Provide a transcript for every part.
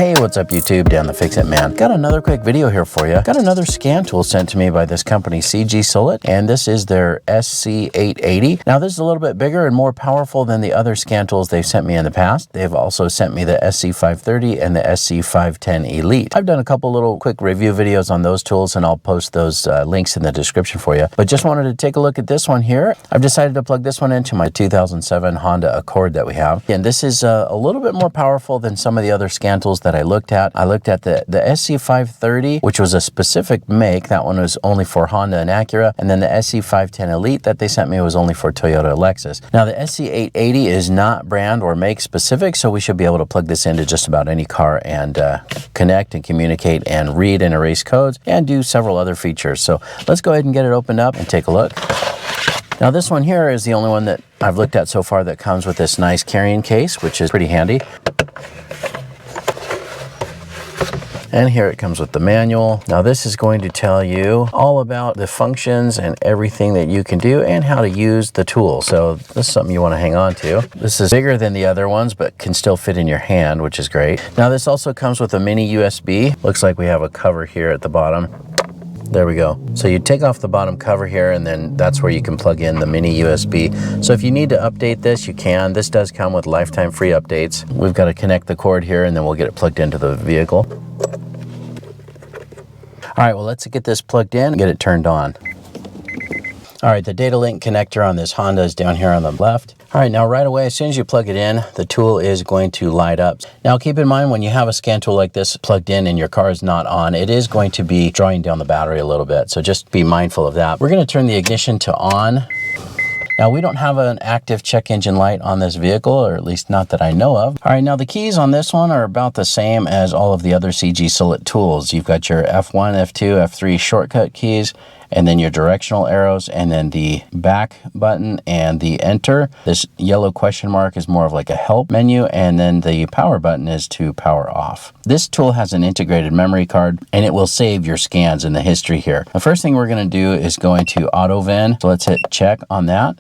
Hey, what's up YouTube? Dan the Fix-It Man. Got another quick video here for you. Got another scan tool sent to me by this company, CG Sulit, and this is their SC880. Now this is a little bit bigger and more powerful than the other scan tools they've sent me in the past. They've also sent me the SC530 and the SC510 Elite. I've done a couple little quick review videos on those tools and I'll post those links in the description for you. But just wanted to take a look at this one here. I've decided to plug this one into my 2007 Honda Accord that we have. And this is a little bit more powerful than some of the other scan tools that I looked at. I looked at the SC530, which was a specific make. That one was only for Honda and Acura. And then the SC510 Elite that they sent me was only for Toyota and Lexus. Now the SC880 is not brand or make specific, so we should be able to plug this into just about any car and connect and communicate and read and erase codes and do several other features. So let's go ahead and get it opened up and take a look. Now this one here is the only one that I've looked at so far that comes with this nice carrying case, which is pretty handy. And here it comes with the manual. Now this is going to tell you all about the functions and everything that you can do and how to use the tool. So this is something you want to hang on to. This is bigger than the other ones, but can still fit in your hand, which is great. Now this also comes with a mini USB. Looks like we have a cover here at the bottom. There we go. So you take off the bottom cover here and then that's where you can plug in the mini USB. So if you need to update this, you can. This does come with lifetime free updates. We've got to connect the cord here and then we'll get it plugged into the vehicle. All right, well, let's get this plugged in and get it turned on. All right, the data link connector on this Honda is down here on the left. All right, now right away, as soon as you plug it in, the tool is going to light up. Now keep in mind, when you have a scan tool like this plugged in and your car is not on, it is going to be drawing down the battery a little bit. So just be mindful of that. We're gonna turn the ignition to on. Now we don't have an active check engine light on this vehicle, or at least not that I know of. All right, now the keys on this one are about the same as all of the other CG Sulit tools. You've got your F1, F2, F3 shortcut keys, and then your directional arrows, and then the back button and the enter. This yellow question mark is more of like a help menu, and then the power button is to power off. This tool has an integrated memory card, and it will save your scans in the history here. The first thing we're gonna do is go into auto VIN. So let's hit check on that.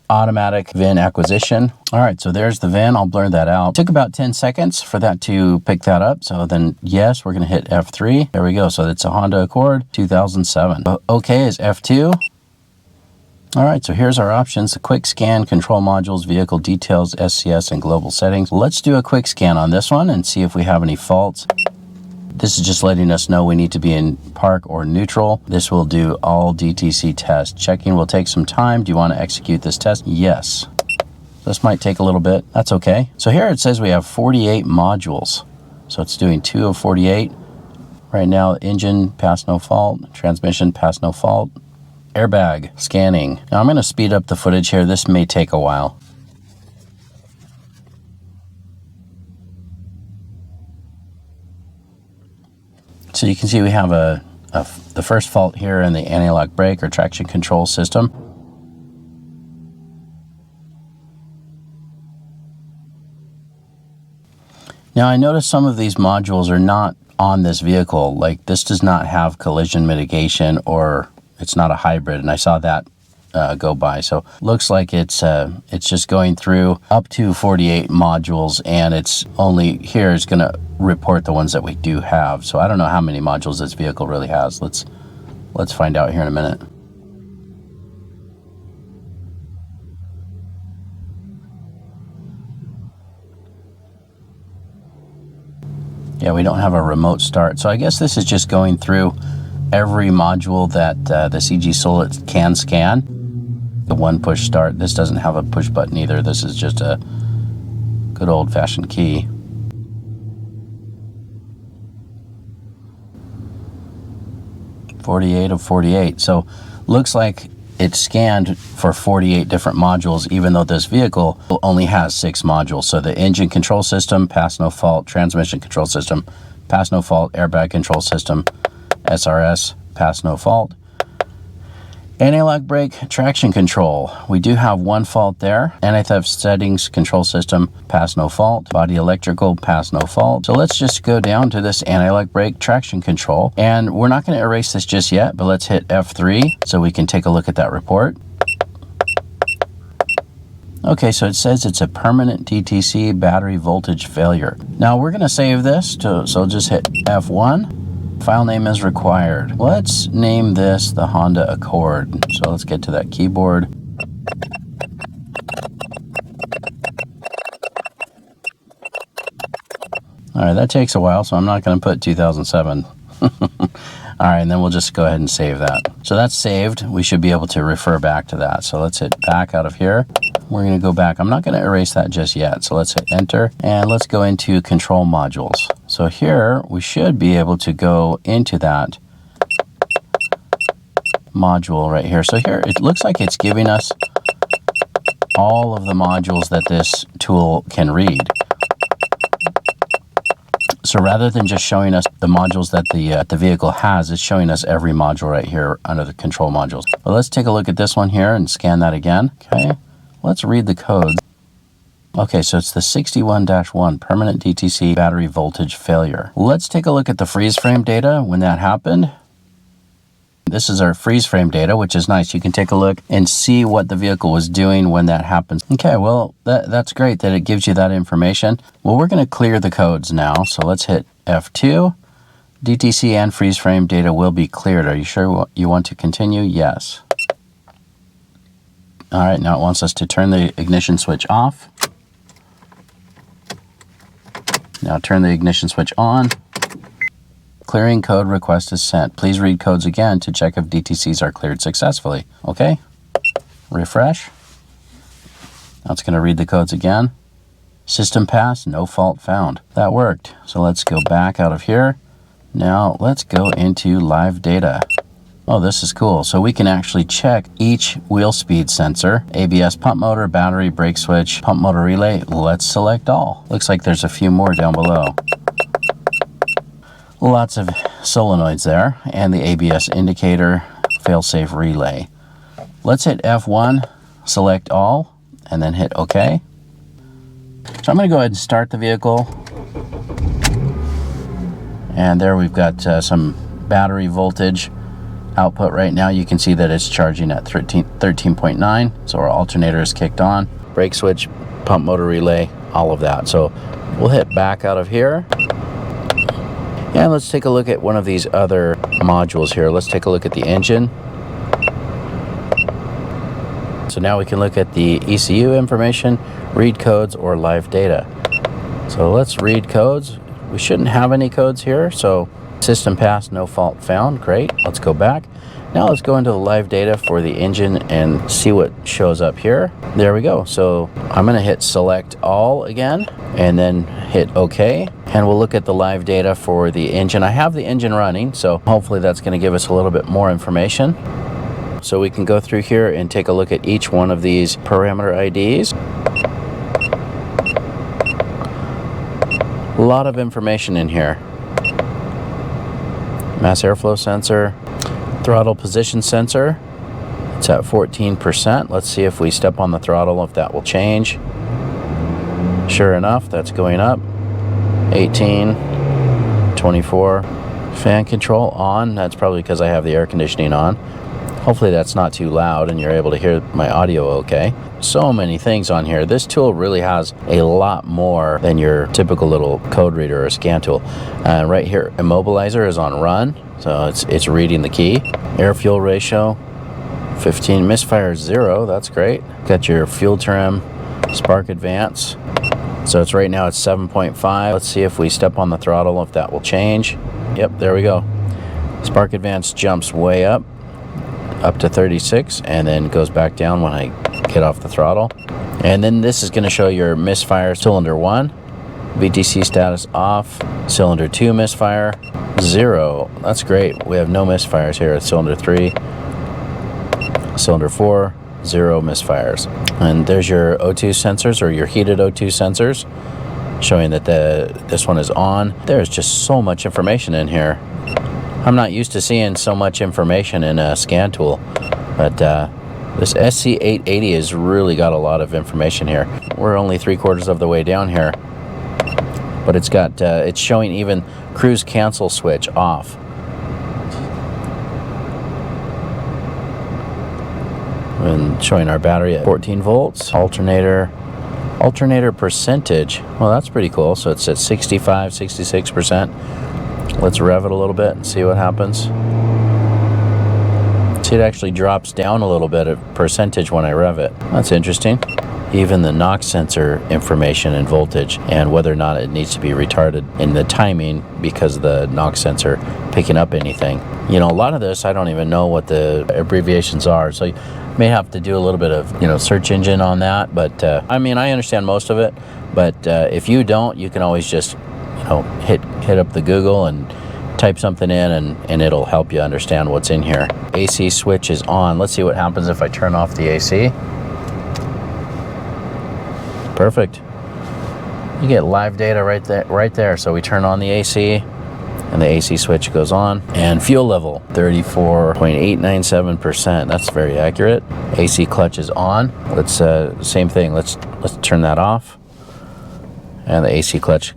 Automatic VIN acquisition. All right, so there's the VIN. I'll blur that out. Took about 10 seconds for that to pick that up. So then yes, we're gonna hit F3. There we go. So it's a Honda Accord 2007. Okay is F2. All right, so here's our options. The quick scan, control modules, vehicle details, SCS, and global settings. Let's do a quick scan on this one and see if we have any faults. This is just letting us know we need to be in park or neutral. This will do all DTC tests. Checking will take some time. Do you want to execute this test? Yes. This might take a little bit. That's okay. So here it says we have 48 modules. So it's doing 2 of 48. Right now, engine, pass no fault. Transmission, pass no fault. Airbag, scanning. Now I'm going to speed up the footage here. This may take a while. So you can see we have the first fault here in the anti-lock brake or traction control system. Now I noticed some of these modules are not on this vehicle. Like this does not have collision mitigation, or it's not a hybrid, and I saw that go by. So looks like it's just going through up to 48 modules, and it's only here is going to report the ones that we do have. So I don't know how many modules this vehicle really has. Let's find out here in a minute. Yeah, we don't have a remote start. So I guess this is just going through every module that the CG Sulit can scan. The one push start. This doesn't have a push button either. This is just a good old-fashioned key. .48 of 48. So looks like it's scanned for 48 different modules, even though this vehicle only has 6 modules. So the engine control system, pass no fault. Transmission control system, pass no fault. Airbag control system, SRS, pass no fault. Anti-lock brake, traction control. We do have one fault there. Anti-theft settings, control system, pass no fault. Body electrical, pass no fault. So let's just go down to this anti-lock brake, traction control. And we're not going to erase this just yet, but let's hit F3 so we can take a look at that report. Okay, so it says it's a permanent DTC battery voltage failure. Now we're gonna save this, so just hit F1. File name is required. Let's name this the Honda Accord. So let's get to that keyboard. All right, that takes a while, so I'm not gonna put 2007. All right, and then we'll just go ahead and save that. So that's saved. We should be able to refer back to that. So let's hit back out of here. We're gonna go back. I'm not gonna erase that just yet. So let's hit enter and let's go into control modules. So here we should be able to go into that module right here. So here it looks like it's giving us all of the modules that this tool can read. So rather than just showing us the modules that the vehicle has, it's showing us every module right here under the control modules. But let's take a look at this one here and scan that again. Okay, let's read the codes. Okay, so it's the 61-1 permanent DTC battery voltage failure. Let's take a look at the freeze frame data when that happened. This is our freeze frame data, which is nice. You can take a look and see what the vehicle was doing when that happens. Okay, well, that's great that it gives you that information. Well, we're going to clear the codes now. So let's hit F2. DTC and freeze frame data will be cleared. Are you sure you want to continue? Yes. All right, now it wants us to turn the ignition switch off. Now turn the ignition switch on. Clearing code request is sent. Please read codes again to check if DTCs are cleared successfully. Okay, refresh. Now it's going to read the codes again. System pass, no fault found. That worked. So let's go back out of here. Now let's go into live data. Oh, this is cool. So we can actually check each wheel speed sensor, ABS pump motor, battery, brake switch, pump motor relay. Let's select all. Looks like there's a few more down below. Lots of solenoids there, and the ABS indicator, fail-safe relay. Let's hit F1, select all, and then hit OK. So I'm going to go ahead and start the vehicle. And there we've got some battery voltage output right now. You can see that it's charging at 13.9, so our alternator is kicked on. Brake switch, pump motor relay, all of that. So we'll hit back out of here. And let's take a look at one of these other modules here. Let's take a look at the engine. So now we can look at the ECU information, read codes, or live data. So let's read codes. We shouldn't have any codes here, so system pass, no fault found. Great. Let's go back. Now let's go into the live data for the engine and see what shows up here. There we go. So I'm going to hit select all again and then hit OK. And we'll look at the live data for the engine. I have the engine running, so hopefully that's going to give us a little bit more information. So we can go through here and take a look at each one of these parameter IDs. A lot of information in here. Mass airflow sensor, throttle position sensor. It's at 14%. Let's see if we step on the throttle if that will change. Sure enough, that's going up. 18, 24. Fan control on. That's probably because I have the air conditioning on. Hopefully that's not too loud and you're able to hear my audio okay. So many things on here. This tool really has a lot more than your typical little code reader or scan tool. Right here, immobilizer is on run, so it's reading the key. Air fuel ratio, 15. Misfire 0, that's great. Got your fuel trim, spark advance. So it's right now it's 7.5. Let's see if we step on the throttle if that will change. Yep, there we go. Spark advance jumps way up to 36 and then goes back down when I get off the throttle. And then this is going to show your misfire cylinder 1, VTC status off, cylinder 2 misfire 0. That's great. We have no misfires here at cylinder 3, cylinder 4, 0 misfires. And there's your O2 sensors, or your heated O2 sensors, showing that this one is on. There's just so much information in here. I'm not used to seeing so much information in a scan tool, but this SC880 has really got a lot of information here. We're only 3/4 of the way down here, but it's got it's showing even cruise cancel switch off. and showing our battery at 14 volts. Alternator percentage. Well, that's pretty cool. So it's at 65, 66%. Let's rev it a little bit and see what happens. See, it actually drops down a little bit of percentage when I rev it. That's interesting. Even the NOx sensor information and voltage and whether or not it needs to be retarded in the timing because of the NOx sensor picking up anything. You know, a lot of this, I don't even know what the abbreviations are. So you may have to do a little bit of, you know, search engine on that. But I mean, I understand most of it. But if you don't, you can always just, you know, hit up the Google and type something in and it'll help you understand what's in here. AC switch is on. Let's see what happens if I turn off the AC. Perfect. You get live data right there. So we turn on the AC and the AC switch goes on. And fuel level 34.897%. That's very accurate. AC clutch is on. Let's same thing. Let's turn that off. And the AC clutch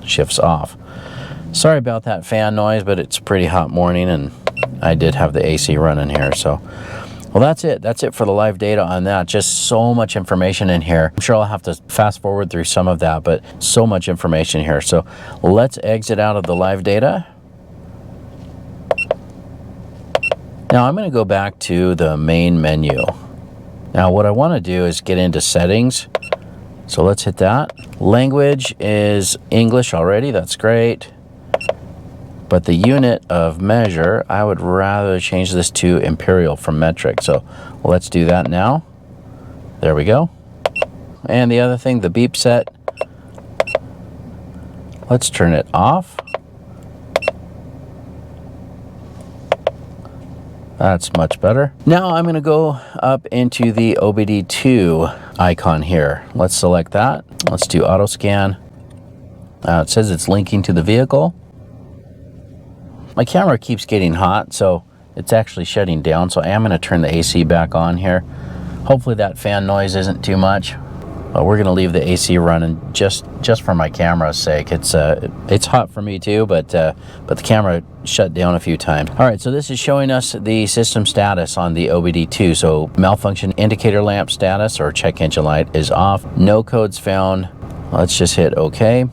shifts off. Sorry about that fan noise, but it's a pretty hot morning and I did have the AC running here. So, well, that's it. That's it for the live data on that. Just so much information in here. I'm sure I'll have to fast forward through some of that, but so much information here. So let's exit out of the live data. Now I'm going to go back to the main menu. Now what I want to do is get into settings. So let's hit that. Language is English already. That's great. But the unit of measure, I would rather change this to imperial from metric. So let's do that now. There we go. And the other thing, the beep set, let's turn it off. That's much better. Now I'm going to go up into the OBD2 icon here. Let's select that. Let's do auto scan. It says it's linking to the vehicle. My camera keeps getting hot, so it's actually shutting down. So I am going to turn the AC back on here. Hopefully that fan noise isn't too much. But we're going to leave the AC running just for my camera's sake. It's hot for me too, but the camera shut down a few times. All right, so this is showing us the system status on the OBD2. So malfunction indicator lamp status or check engine light is off. No codes found. Let's just hit OK.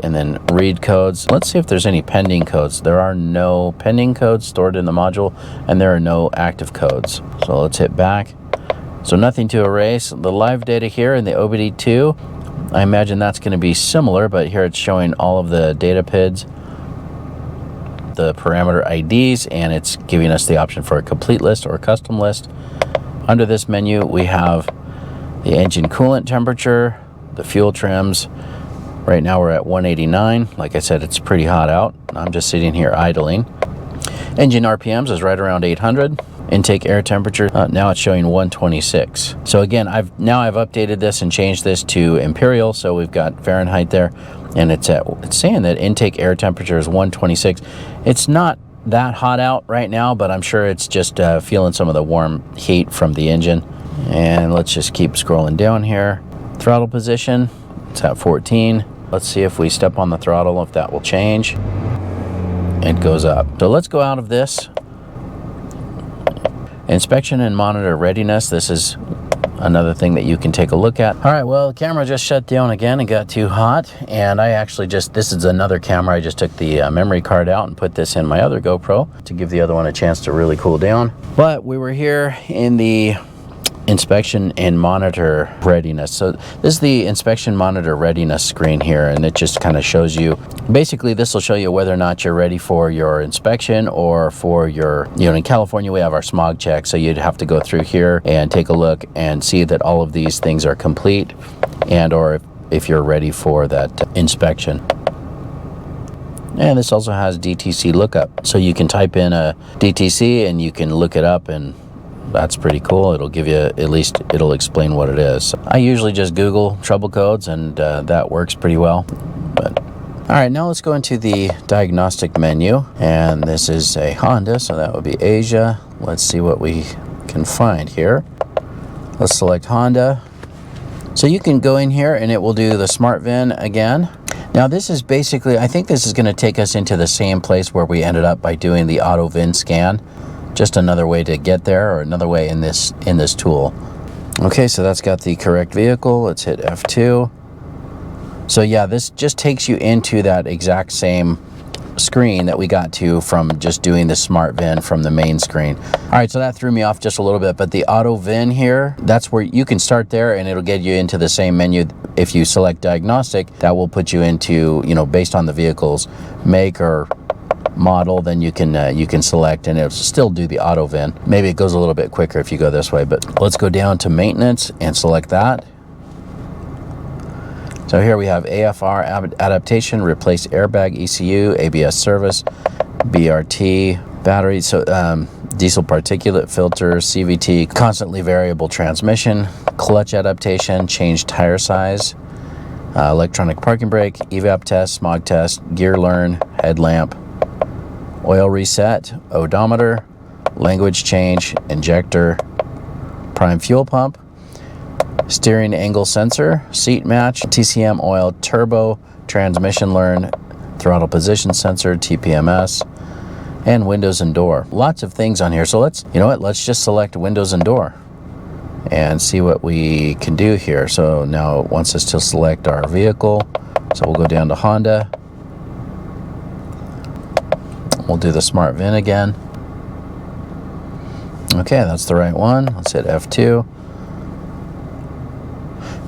And then read codes. Let's see if there's any pending codes. There are no pending codes stored in the module, and there are no active codes. So let's hit back. So nothing to erase. The live data here in the OBD2, I imagine that's going to be similar, but here it's showing all of the data PIDs, the parameter IDs, and it's giving us the option for a complete list or a custom list. Under this menu, we have the engine coolant temperature, the fuel trims. Right now we're at 189. Like I said, it's pretty hot out. I'm just sitting here idling. Engine RPMs is right around 800. Intake air temperature, now it's showing 126. So again, I've updated this and changed this to imperial. So we've got Fahrenheit there, and it's saying that intake air temperature is 126. It's not that hot out right now, but I'm sure it's just feeling some of the warm heat from the engine. And let's just keep scrolling down here. Throttle position, it's at 14. Let's see if we step on the throttle, if that will change. It goes up. So let's go out of this. Inspection and monitor readiness. This is another thing that you can take a look at. All right, well, the camera just shut down again and got too hot. And I actually this is another camera. I just took the memory card out and put this in my other GoPro to give the other one a chance to really cool down. But we were here in the inspection and monitor readiness. So this is the inspection monitor readiness screen here, and it just kind of shows you, basically this will show you whether or not you're ready for your inspection or for your, in California we have our smog check, so you'd have to go through here and take a look and see that all of these things are complete, and or if you're ready for that inspection. And this also has DTC lookup, so you can type in a DTC and you can look it up, and that's pretty cool. It'll give you, at least it'll explain what it is. I usually just Google trouble codes, and that works pretty well. But all right, now let's go into the diagnostic menu, and this is a Honda, so that would be Asia. Let's see what we can find here. Let's select Honda. So you can go in here and it will do the smart VIN again. Now this is basically, I think this is going to take us into the same place where we ended up by doing the auto VIN scan, Just another way to get there, or another way in this tool. Okay, so that's got the correct vehicle. Let's hit F2. So yeah, this just takes you into that exact same screen that we got to from just doing the smart VIN from the main screen. All right, so that threw me off just a little bit, but the auto VIN here, that's where you can start there and it'll get you into the same menu. If you select diagnostic, that will put you into, you know, based on the vehicle's make or model, then you can select and it'll still do the auto VIN. Maybe it goes a little bit quicker if you go this way, but let's go down to maintenance and select that. So here we have AFR adaptation, replace airbag ECU, ABS service, BRT, battery, so diesel particulate filter, CVT, constantly variable transmission, clutch adaptation, change tire size, electronic parking brake, evap test, smog test, gear learn, headlamp, oil reset, odometer, language change, injector, prime fuel pump, steering angle sensor, seat match, TCM oil, turbo, transmission learn, throttle position sensor, TPMS, and windows and door. Lots of things on here. So let's just select windows and door and see what we can do here. So now it wants us to select our vehicle. So we'll go down to Honda. We'll do the smart VIN again. Okay, that's the right one. Let's hit F2.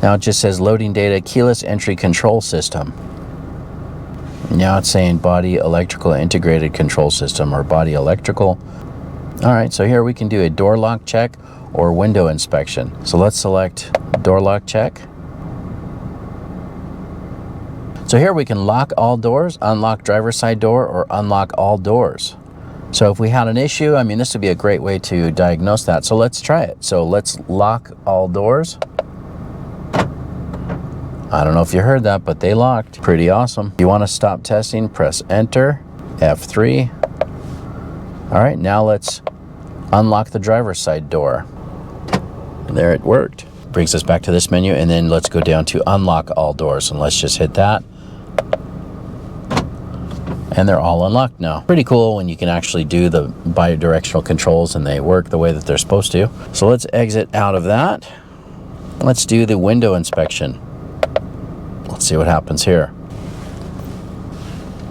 Now it just says loading data, keyless entry control system. Now it's saying body electrical integrated control system, or body electrical. All right, so here we can do a door lock check or window inspection. So let's select door lock check. So here we can lock all doors, unlock driver's side door, or unlock all doors. So if we had an issue, I mean, this would be a great way to diagnose that. So let's try it. So let's lock all doors. I don't know if you heard that, but they locked. Pretty awesome. If you want to stop testing, press enter, F3. All right, now let's unlock the driver's side door. And there it worked. Brings us back to this menu, and then let's go down to unlock all doors, and let's just hit that. And they're all unlocked now. Pretty cool when you can actually do the bidirectional controls and they work the way that they're supposed to. So let's exit out of that. Let's do the window inspection. Let's see what happens here.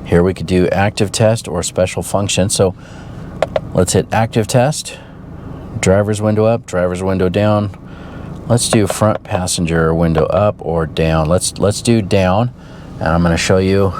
Here we could do active test or special function. So let's hit active test. Driver's window up, driver's window down. Let's do front passenger window up or down. Let's do down, and I'm going to show you.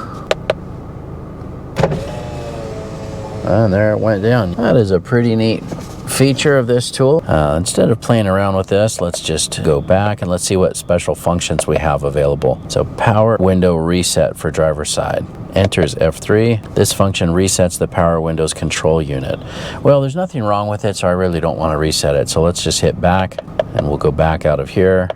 And there it went down. That is a pretty neat feature of this tool. Instead of playing around with this, let's just go back and let's see what special functions we have available. So power window reset for driver's side. Enters F3. This function resets the power windows control unit. Well, there's nothing wrong with it, so I really don't want to reset it. So let's just hit back and we'll go back out of here.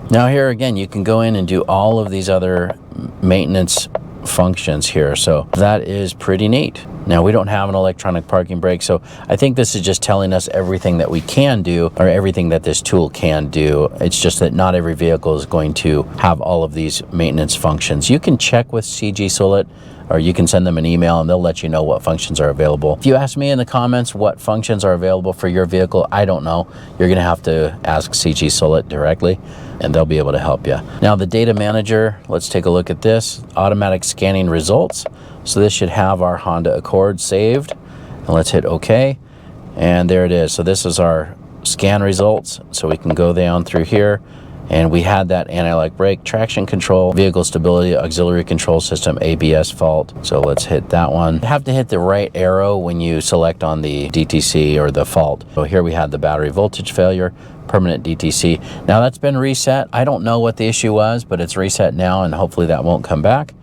Now here again, you can go in and do all of these other maintenance functions here, so that is pretty neat. Now we don't have an electronic parking brake, so I think this is just telling us everything that we can do, or everything that this tool can do. It's just that not every vehicle is going to have all of these maintenance functions. You can check with CGSULIT, or you can send them an email and they'll let you know what functions are available. If you ask me in the comments what functions are available for your vehicle, I don't know. You're gonna have to ask CGSULIT directly and they'll be able to help you. Now the data manager, let's take a look at this. Automatic scanning results. So this should have our Honda Accord saved. And let's hit OK. And there it is. So this is our scan results. So we can go down through here. And we had that anti-lock brake, traction control, vehicle stability, auxiliary control system, ABS fault. So let's hit that one. You have to hit the right arrow when you select on the DTC or the fault. So here we had the battery voltage failure, permanent DTC. Now that's been reset. I don't know what the issue was, but it's reset now and hopefully that won't come back.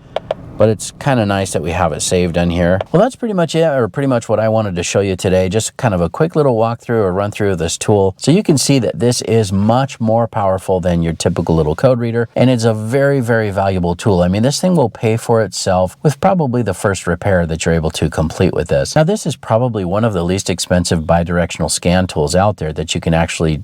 But it's kind of nice that we have it saved on here. Well, that's pretty much it, or pretty much what I wanted to show you today. Just kind of a quick little walkthrough or run through of this tool. So you can see that this is much more powerful than your typical little code reader. And it's a very, very valuable tool. I mean, this thing will pay for itself with probably the first repair that you're able to complete with this. Now, this is probably one of the least expensive bidirectional scan tools out there that you can actually,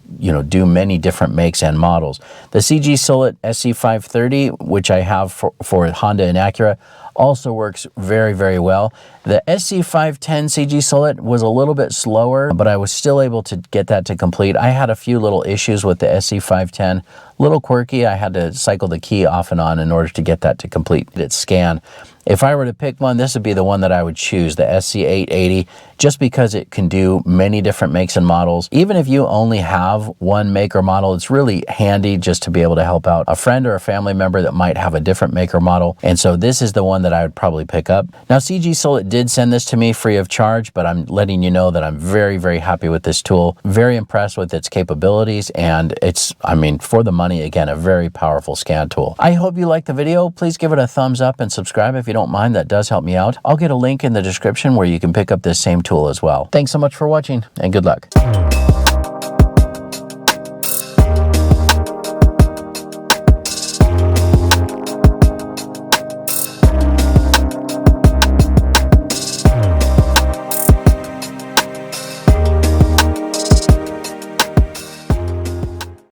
do many different makes and models. The CG Sulit SC530, which I have for Honda and Acura, also works very, very well. The SC510 CG Sulit was a little bit slower, but I was still able to get that to complete. I had a few little issues with the SC510, a little quirky. I had to cycle the key off and on in order to get that to complete its scan. If I were to pick one, this would be the one that I would choose, the SC880, just because it can do many different makes and models. Even if you only have one make or model, it's really handy just to be able to help out a friend or a family member that might have a different make or model. And so this is the one that I would probably pick up. Now, CG Sulit did send this to me free of charge, but I'm letting you know that I'm very, very happy with this tool. Very impressed with its capabilities, and it's, I mean, for the money, again, a very powerful scan tool. I hope you liked the video. Please give it a thumbs up and subscribe if you don't mind. That does help me out. I'll get a link in the description where you can pick up this same tool as well. Thanks so much for watching, and good luck.